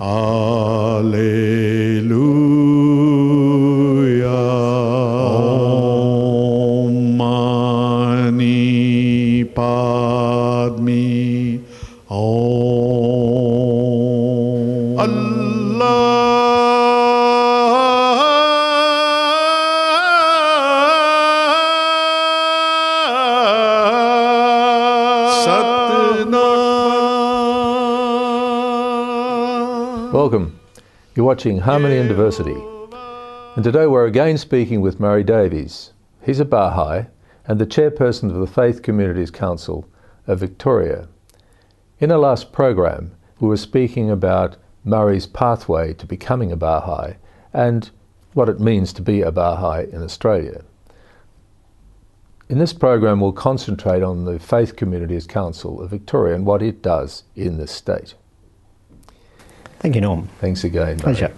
Alleluia. Om Mani Padme. Om. Allah. Welcome. You're watching Harmony and Diversity. And today we're again speaking with Murray Davies. He's a Baha'i and the Chairperson of the Faith Communities Council of Victoria. In our last program, we were speaking about Murray's pathway to becoming a Baha'i and what it means to be a Baha'i in Australia. In this program, we'll concentrate on the Faith Communities Council of Victoria and what it does in this state. Thank you, Norm. Thanks again. Pleasure.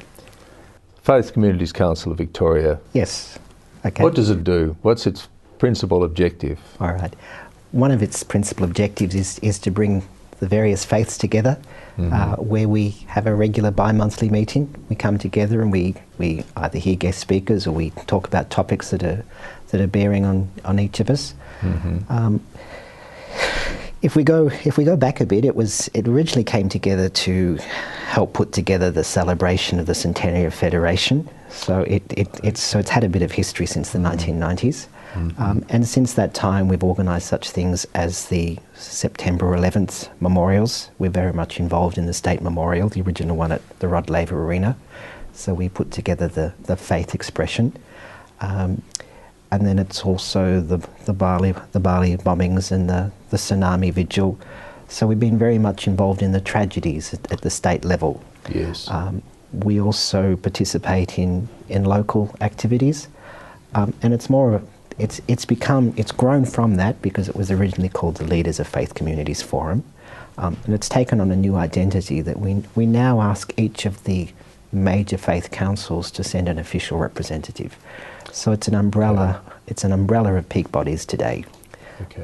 Faith Communities Council of Victoria. Yes. Okay. What does it do? What's its principal objective? All right. One of its principal objectives is to bring the various faiths together, where we have a regular bi-monthly meeting. We come together and we either hear guest speakers or we talk about topics that are bearing on each of us. If we go back a bit, it originally came together to help put together the celebration of the centenary of Federation. So it's had a bit of history since the 1990s, and since that time we've organised such things as the September 11th memorials. We're very much involved in the state memorial, the original one at the Rod Laver Arena. So we put together the faith expression. And then it's also the Bali bombings and the tsunami vigil. So we've been very much involved in the tragedies at the state level. Yes. We also participate in local activities, and it's more of it's grown from that because it was originally called the Leaders of Faith Communities Forum, and it's taken on a new identity that we now ask each of the major faith councils to send an official representative. So it's an umbrella. Yeah. It's an umbrella of peak bodies today,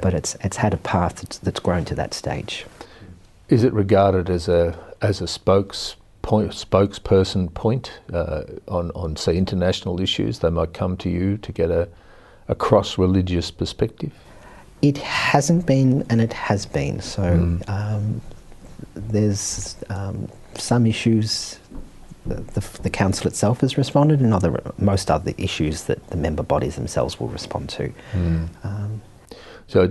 but it's had a path that's grown to that stage. Is it regarded as a spokesperson point on say international issues? They might come to you to get a cross-religious perspective. It hasn't been, and it has been. So there's some issues. The council itself has responded, and most other issues that the member bodies themselves will respond to. So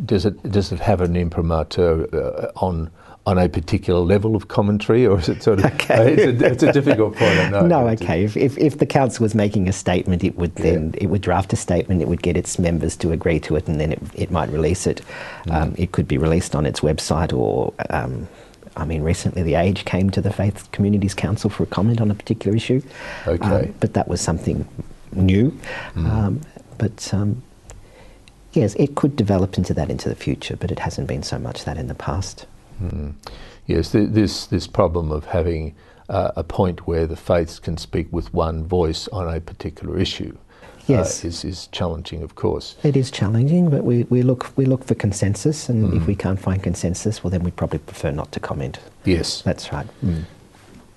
does it have an imprimatur on a particular level of commentary, or is it sort of it's a difficult point? I know. No, okay. If the council was making a statement, it would draft a statement. It would get its members to agree to it, and then it might release it. It could be released on its website or. Recently The Age came to the Faith Communities Council for a comment on a particular issue. Okay. But that was something new. Yes, it could develop into the future, but it hasn't been so much that in the past. Yes, this problem of having a point where the faiths can speak with one voice on a particular issue. Yes, is challenging, of course. It is challenging, but we look for consensus, and if we can't find consensus, well, then we'd probably prefer not to comment. Yes, that's right.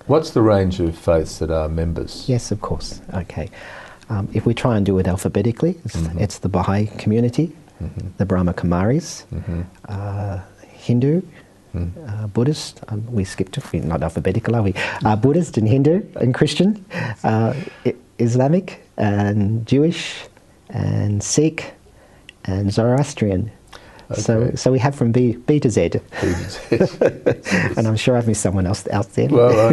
What's the range of faiths that are members? Yes, of course. Okay, if we try and do it alphabetically, it's the Baha'i community, the Brahma Kumaris, Hindu, Buddhist. We skipped not alphabetical, are we? Buddhist and Hindu and Christian, Islamic and Jewish and Sikh and Zoroastrian. Okay. So we have from B to Z. And I'm sure I've missed someone else out there. Well,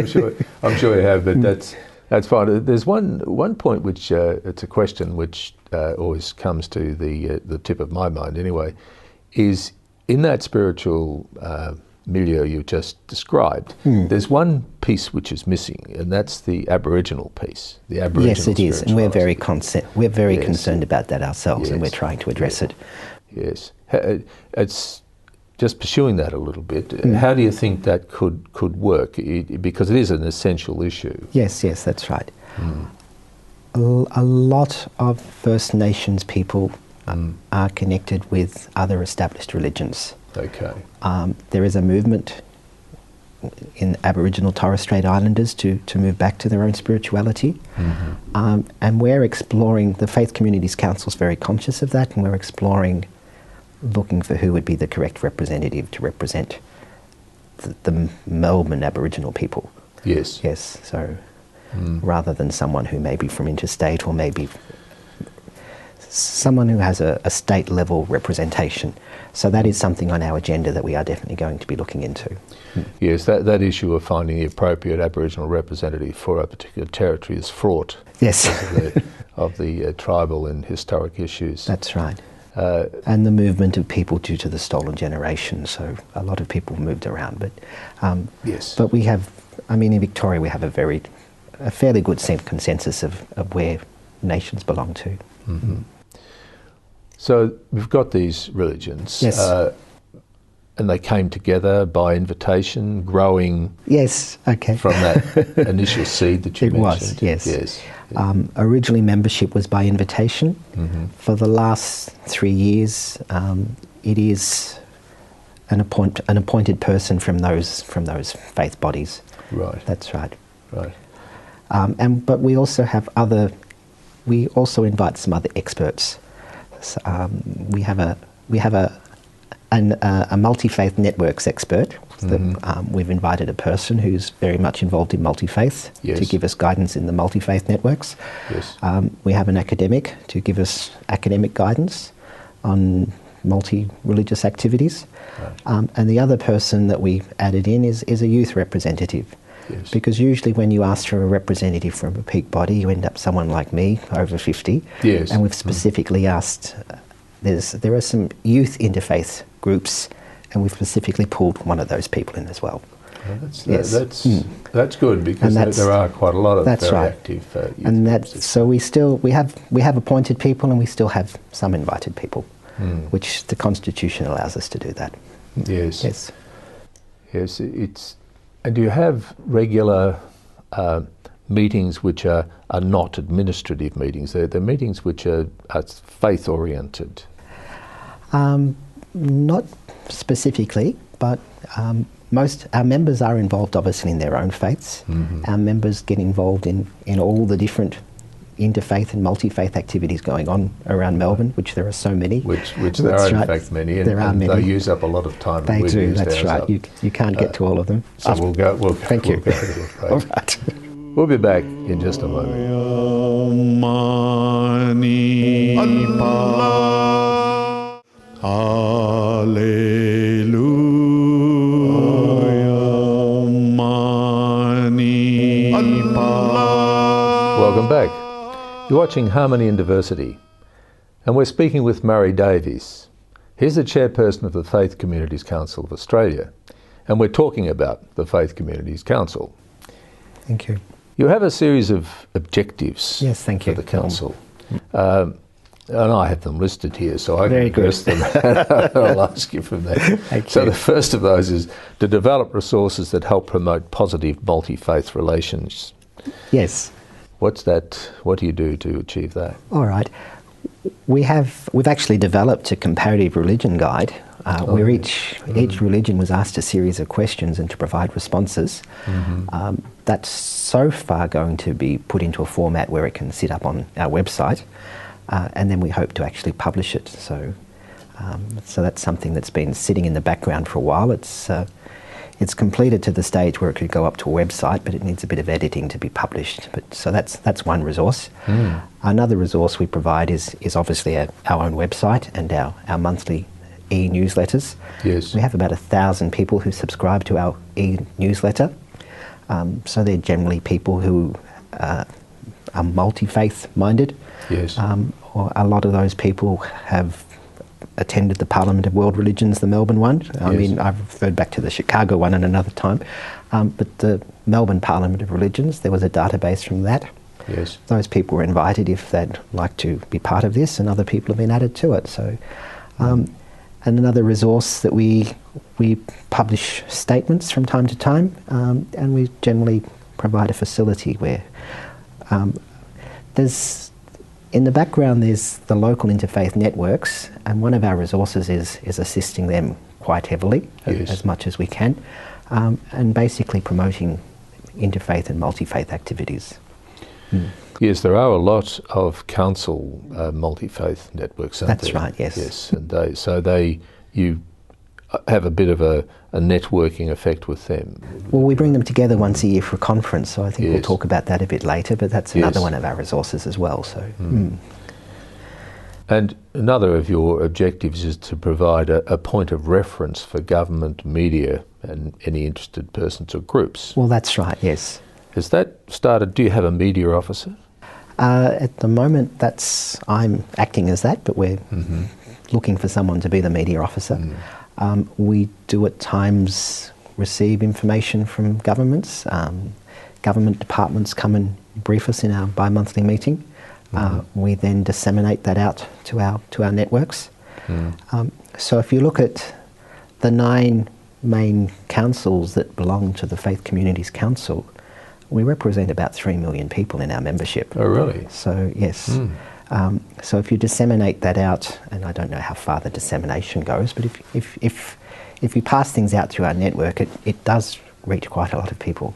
I'm sure you have, but that's fine. There's one point which it's a question which always comes to the tip of my mind anyway, is in that spiritual milieu you just described, there's one piece which is missing, and that's the Aboriginal piece. The Aboriginal. Yes, it is, and we're very concerned about that ourselves, and we're trying to address it. Yes, it's just pursuing that a little bit. How do you think that could work? Because it is an essential issue. Yes, that's right. A lot of First Nations people are connected with other established religions. Okay. There is a movement in Aboriginal Torres Strait Islanders to move back to their own spirituality. And we're exploring, the Faith Communities Council is very conscious of that, and we're exploring, looking for who would be the correct representative to represent the Melbourne Aboriginal people. Yes. Yes, so rather than someone who may be from interstate, or maybe someone who has a state level representation. So that is something on our agenda that we are definitely going to be looking into. Yes, that issue of finding the appropriate Aboriginal representative for a particular territory is fraught. Yes. of the tribal and historic issues. That's right. And the movement of people due to the stolen generation. So a lot of people moved around, but yes. But we have, I mean, in Victoria we have a fairly good consensus of where nations belong to. So we've got these religions. Yes. And they came together by invitation, growing. Yes. Okay. From that initial seed that you mentioned. It was. Yes. Yes. Originally, membership was by invitation. For the last 3 years, it is an appointed person from those faith bodies. Right. That's right. Right. But we also have we also invite some other experts. So, we have a multi-faith networks expert. We've invited a person who's very much involved in multi-faith to give us guidance in the multi-faith networks. Yes. We have an academic to give us academic guidance on multi-religious activities. Right. And the other person that we've added in is a youth representative. Yes. Because usually when you ask for a representative from a peak body, you end up someone like me, over 50. Yes. And we've specifically asked, there are some youth interfaith groups, and we've specifically pulled one of those people in as well. That's good, because there are quite a lot of very active youth. And so we have appointed people, and we still have some invited people, which the Constitution allows us to do that. Yes. Yes. Yes. And do you have regular meetings which are not administrative meetings? They're meetings which are faith oriented. Not specifically, but most our members are involved obviously in their own faiths. Our members get involved in all the different interfaith and multi-faith activities going on around Melbourne, which there are so many. Which there are in fact many, and they use up a lot of time. They do, that's right. You can't get to all of them. So we'll go. Thank you. All right. We'll be back in just a moment. Welcome back. You're watching Harmony and Diversity, and we're speaking with Murray Davies. He's the chairperson of the Faith Communities Council of Australia, and we're talking about the Faith Communities Council. Thank you. You have a series of objectives. Yes, thank you. For the council. And I have them listed here, so I can address them. I'll ask you from there. So the first of those is to develop resources that help promote positive multi-faith relations. Yes. What's that? What do you do to achieve that? All right. We've actually developed a comparative religion guide where each religion was asked a series of questions and to provide responses. That's so far going to be put into a format where it can sit up on our website. And then we hope to actually publish it. So that's something that's been sitting in the background for a while. It's completed to the stage where it could go up to a website, but it needs a bit of editing to be published. So that's one resource. Another resource we provide is obviously our own website and our monthly e-newsletters. Yes. We have about 1,000 people who subscribe to our e-newsletter. So they're generally people who are multi-faith minded. Yes. Or a lot of those people have attended the Parliament of World Religions, the Melbourne one. I mean, I've referred back to the Chicago one at another time. But the Melbourne Parliament of Religions, there was a database from that. Yes. Those people were invited if they'd like to be part of this, and other people have been added to it. So, and another resource that we publish statements from time to time, and we generally provide a facility where in the background there's the local interfaith networks, and one of our resources is assisting them quite heavily, as much as we can. and basically promoting interfaith and multi-faith activities. Yes, there are a lot of council multi-faith networks, aren't there? That's right, yes. Yes, and you have a bit of a networking effect with them. Well, we bring them together once a year for a conference, so I think we'll Yes. talk about that a bit later, but that's another Yes. one of our resources as well. So. And another of your objectives is to provide a point of reference for government, media and any interested persons or groups. Well, that's right, yes. Has that started? Do you have a media officer? At the moment, I'm acting as that, but we're looking for someone to be the media officer. We do at times receive information from governments. Government departments come and brief us in our bi-monthly meeting. We then disseminate that out to our networks. So if you look at the 9 main councils that belong to the Faith Communities Council, we represent about 3 million people in our membership. Oh, really? So yes. So if you disseminate that out, and I don't know how far the dissemination goes, but if you pass things out through our network, it does reach quite a lot of people.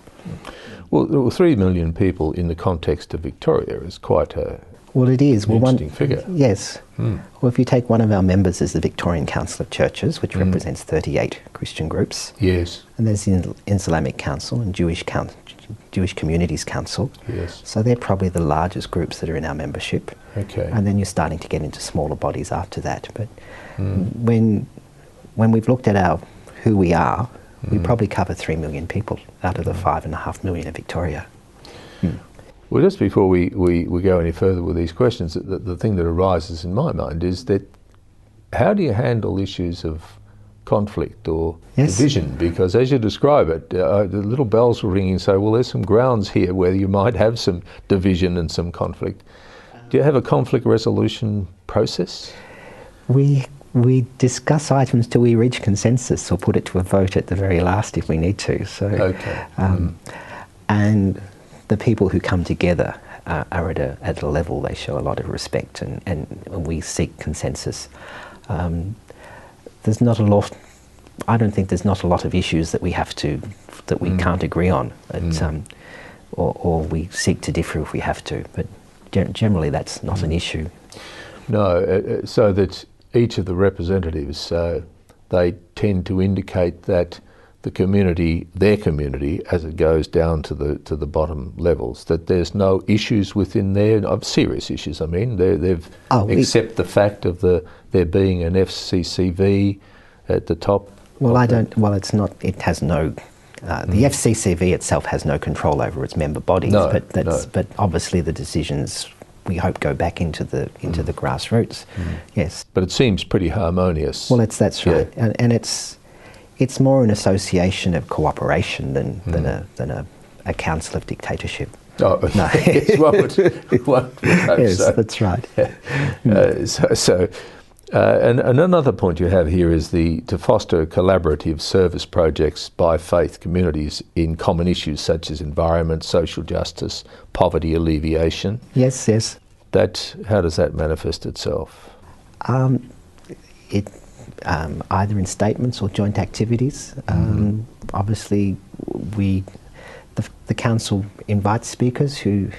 Well, 3 million people in the context of Victoria is quite a it is. interesting figure. Yes. Well, if you take one of our members as the Victorian Council of Churches, which represents 38 Christian groups, Yes. and there's the Islamic Council and Jewish Communities Council. Yes. So they're probably the largest groups that are in our membership. Okay. And then you're starting to get into smaller bodies after that. But when we've looked at who we are, we probably cover 3 million people out of the 5.5 million in Victoria. Well, just before we go any further with these questions, the thing that arises in my mind is that how do you handle issues of conflict or division? Because as you describe it, the little bells were ringing and say, well, there's some grounds here where you might have some division and some conflict. Do you have a conflict resolution process? We discuss items till we reach consensus or put it to a vote at the very last if we need to. So, Okay. And the people who come together are at a level they show a lot of respect and we seek consensus. There's not a lot. I don't think there's not a lot of issues that we can't agree on, or we seek to differ if we have to. But generally, that's not an issue. No, so that each of the representatives they tend to indicate that the community, their community, as it goes down to the bottom levels, that there's no issues within there, of serious issues. I mean, they've accept the fact of there being an FCCV at the top. Well, it's not. It has no. The FCCV itself has no control over its member bodies, but obviously the decisions we hope go back into the grassroots. Yes. But it seems pretty harmonious. Well, that's right, and it's more an association of cooperation than a council of dictatorship. Oh, no. Yes, one would hope yes, so. That's right. And another point you have here is to foster collaborative service projects by faith communities in common issues such as environment, social justice, poverty alleviation. Yes. How does that manifest itself? Either in statements or joint activities. Obviously, the council invites speakers who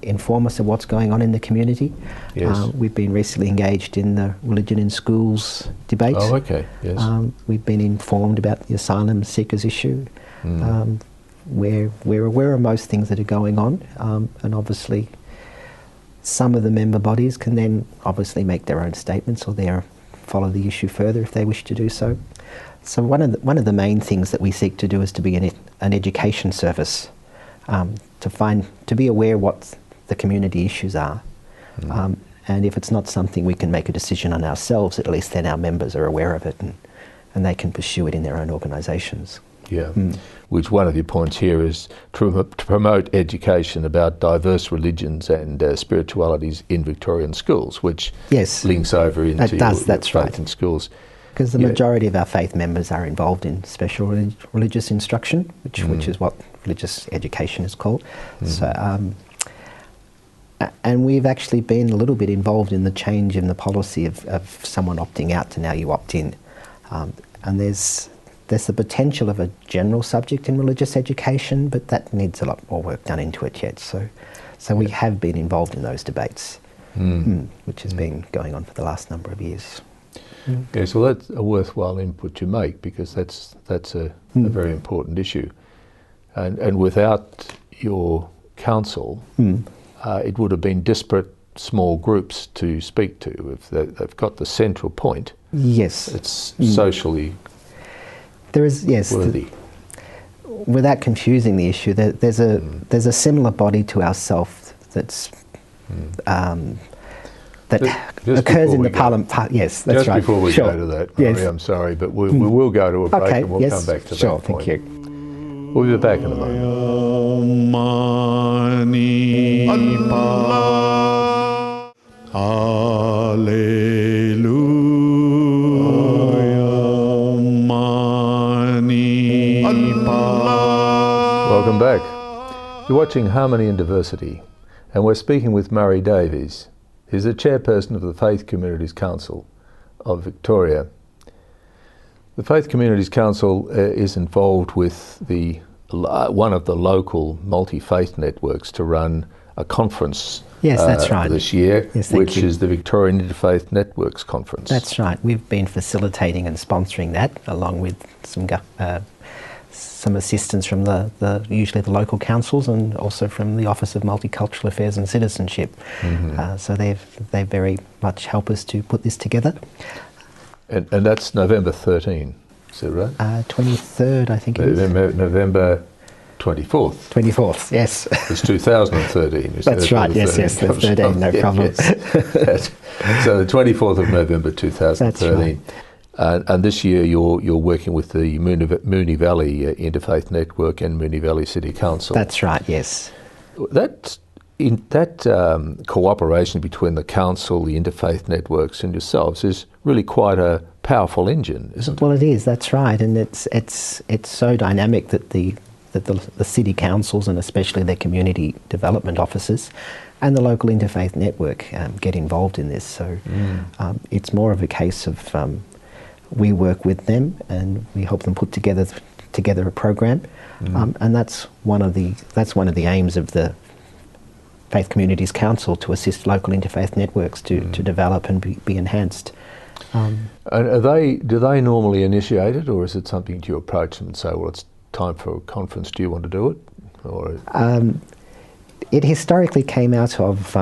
inform us of what's going on in the community. Yes. We've been recently engaged in the religion in schools debate. Oh, okay. Yes. We've been informed about the asylum seekers issue. We're aware of most things that are going on, and obviously some of the member bodies can then obviously make their own statements or follow the issue further if they wish to do so. So one of the main things that we seek to do is to be an education service, to be aware what the community issues are, and if it's not something we can make a decision on ourselves, at least then our members are aware of it and they can pursue it in their own organisations. Yeah, which one of your points here is to promote education about diverse religions and spiritualities in Victorian schools, which links over into your faith in schools. Because the majority of our faith members are involved in special religious instruction, which is what religious education is called. So, and we've actually been a little bit involved in the change in the policy of someone opting out to now you opt in. And there's there's the potential of a general subject in religious education, but that needs a lot more work done into it yet. So we have been involved in those debates, which has been going on for the last number of years. Yes, well, that's a worthwhile input you make, because that's a very important issue. And without your council, it would have been disparate small groups to speak to. If they've got the central point, yes, it's socially there is, yes, worthy. Without confusing the issue, there's a similar body to ourselves that's that just occurs in the Parliament. Yes, that's just right. Just before we go to that, Murray, I'm sorry, but we will go to a break, and we'll come back to that point. Thank you. We'll be back in a moment. Welcome back. You're watching Harmony and Diversity, and we're speaking with Murray Davies. He's the chairperson of the Faith Communities Council of Victoria. The Faith Communities Council is involved with one of the local multi-faith networks to run a conference. Yes, that's right. This year, yes, which is the Victorian Interfaith Networks Conference. That's right. We've been facilitating and sponsoring that, along with some assistance from usually the local councils, and also from the Office of Multicultural Affairs and Citizenship. So they very much help us to put this together. And that's November 13, is that right? 23rd, I think it is. November 24th. 24th, yes. It's 2013. That's right, yes, the 13, no problem. Yes. So the 24th of November 2013. That's right. And this year you're working with the Moonee Valley Interfaith Network and Moonee Valley City Council. That's right, yes. That cooperation between the council, the interfaith networks, and yourselves is really quite a powerful engine, isn't it? Well, it is. That's right, and it's so dynamic that the city councils, and especially their community development officers, and the local interfaith network get involved in this. So it's more of a case of we work with them and we help them put together a program, and that's one of the aims of the Faith Communities Council, to assist local interfaith networks to develop and be enhanced. And do they normally initiate it, or is it something you approach them and say, well, it's time for a conference, do you want to do it? Or it historically came out of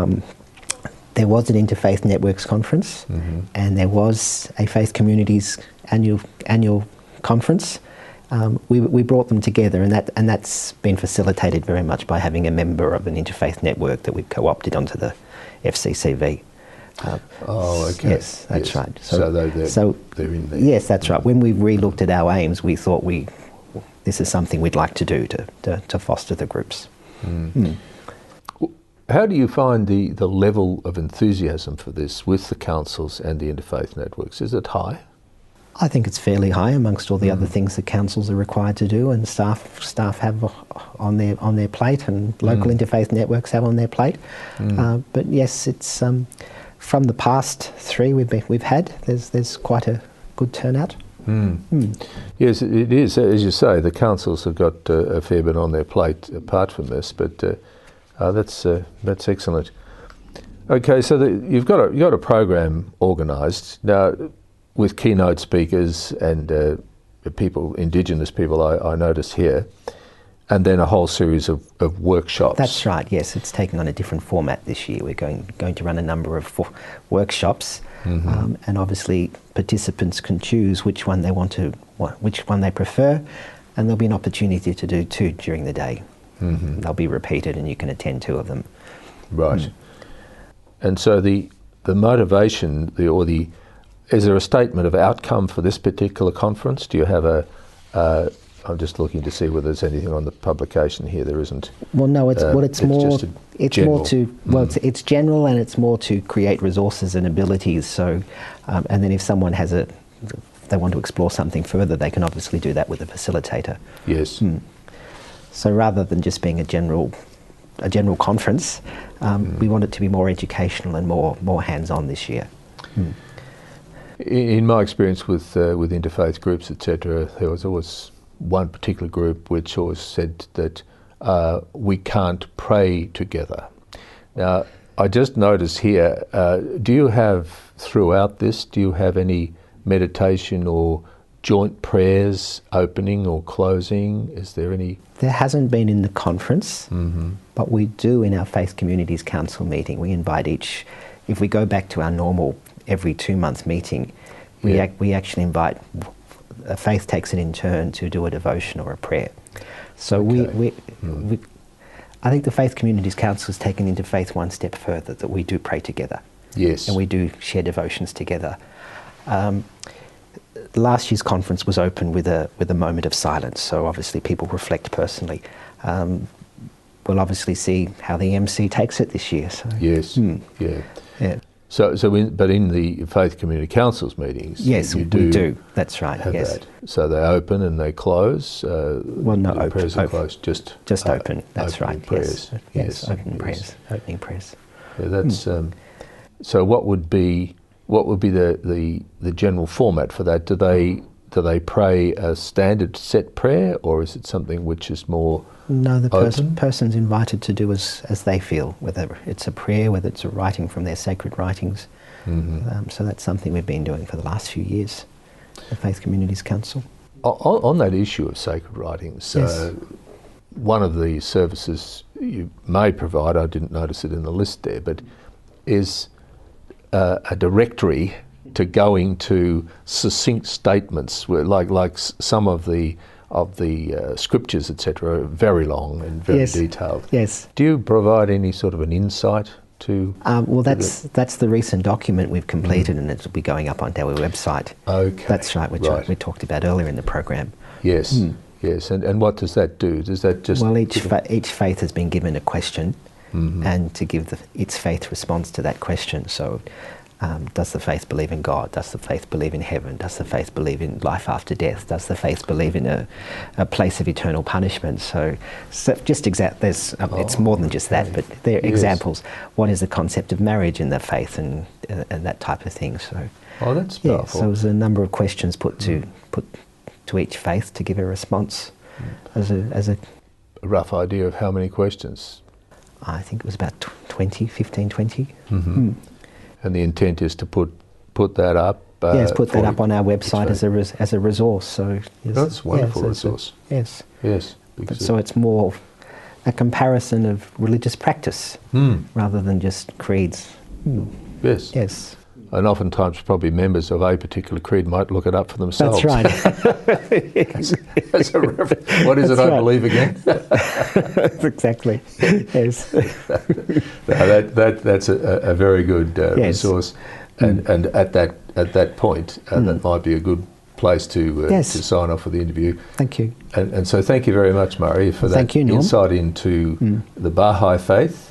there was an Interfaith Networks conference, and there was a Faith Communities annual conference. We brought them together, and that's been facilitated very much by having a member of an interfaith network that we've co-opted onto the FCCV. Okay. Yes, that's right. So they're in there. Yes, that's right. When we re-looked at our aims, we thought this is something we'd like to do to foster the groups. How do you find the level of enthusiasm for this with the councils and the interfaith networks? Is it high? I think it's fairly high amongst all the other things that councils are required to do, and staff have on their plate, and local interfaith networks have on their plate. But yes, it's from the past three we've had. There's quite a good turnout. Yes, it is. As you say, the councils have got a fair bit on their plate apart from this, but that's excellent. Okay, so you've got a program organised now, with keynote speakers and Indigenous people, I notice here, and then a whole series of workshops. That's right, yes. It's taken on a different format this year. We're going to run a number of workshops, and obviously participants can choose which one they prefer, and there'll be an opportunity to do two during the day. They'll be repeated, and you can attend two of them. Right. And so the motivation, is there a statement of outcome for this particular conference? Do you have I'm just looking to see whether there's anything on the publication here. There isn't. Well, no. It's more it's general, and it's more to create resources and abilities. So, and then if someone they want to explore something further, they can obviously do that with a facilitator. Yes. So rather than just being a general conference, we want it to be more educational and more hands-on this year. In my experience with interfaith groups, etc., there was always one particular group which always said that we can't pray together. Now, I just noticed here, do you have, throughout this, do you have any meditation or joint prayers opening or closing? Is there any? There hasn't been in the conference, but we do in our Faith Communities Council meeting. We invite each, if we go back to our normal every 2-month meeting, we actually invite, Faith takes it in turn to do a devotion or a prayer. So I think the Faith Communities Council has taken Interfaith one step further, that we do pray together. Yes. And we do share devotions together. Last year's conference was open with a moment of silence, so obviously people reflect personally. We'll obviously see how the MC takes it this year. So. Yes, yeah. So but in the Faith Community Council's meetings, yes, we do. That's right. Yes. That. So they open and they close. Well, no, the prayers are closed. Just open. That's right. Prayers. Yes. Opening prayers. Opening prayers. Yeah, that's. So what would be the general format for that? Do they pray a standard set prayer, or is it something which is more? No, the person's invited to do as they feel, whether it's a prayer, whether it's a writing from their sacred writings. So that's something we've been doing for the last few years, the Faith Communities Council. On that issue of sacred writings, yes. One of the services you may provide, I didn't notice it in the list there, but is a directory to going to succinct statements, where like some of the scriptures, etc., are very long and very detailed. Yes. Do you provide any sort of an insight to? Well, that's the recent document we've completed, and it'll be going up on our website. Okay. That's right, which we talked about earlier in the program. Yes. Yes. And what does that do? Does that just? Well, each faith has been given a question, and to give its faith response to that question. So. Does the faith believe in God? Does the faith believe in heaven? Does the faith believe in life after death? Does the faith believe in a place of eternal punishment? So just it's more than just that, but they're examples. What is the concept of marriage in the faith, and that type of thing? So that's powerful. So there's a number of questions put to each faith to give a response. As a rough idea of how many questions? I think it was about 15, 20. And the intent is to put that up. Yes, put that up on our website as a resource. So that's a wonderful resource. Yes. So it's more a comparison of religious practice rather than just creeds. Yes. And oftentimes, probably members of a particular creed might look it up for themselves. That's right. as a reference. What is it I believe again? Exactly. Yes. That's a very good resource, and at that point, that might be a good place to sign off for the interview. Thank you. And so, thank you very much, Murray, for that insight into the Baha'i faith.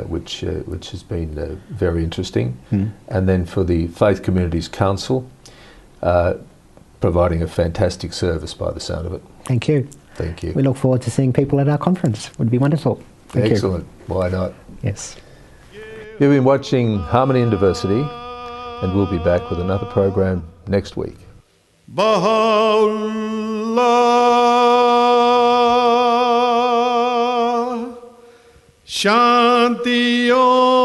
Which has been very interesting, and then for the Faith Communities Council, providing a fantastic service by the sound of it. Thank you. Thank you. We look forward to seeing people at our conference. It would be wonderful. Thank you. Excellent. Why not? Yes. You've been watching Harmony and Diversity, and we'll be back with another program next week. Baha'u'llah, Shanti Om.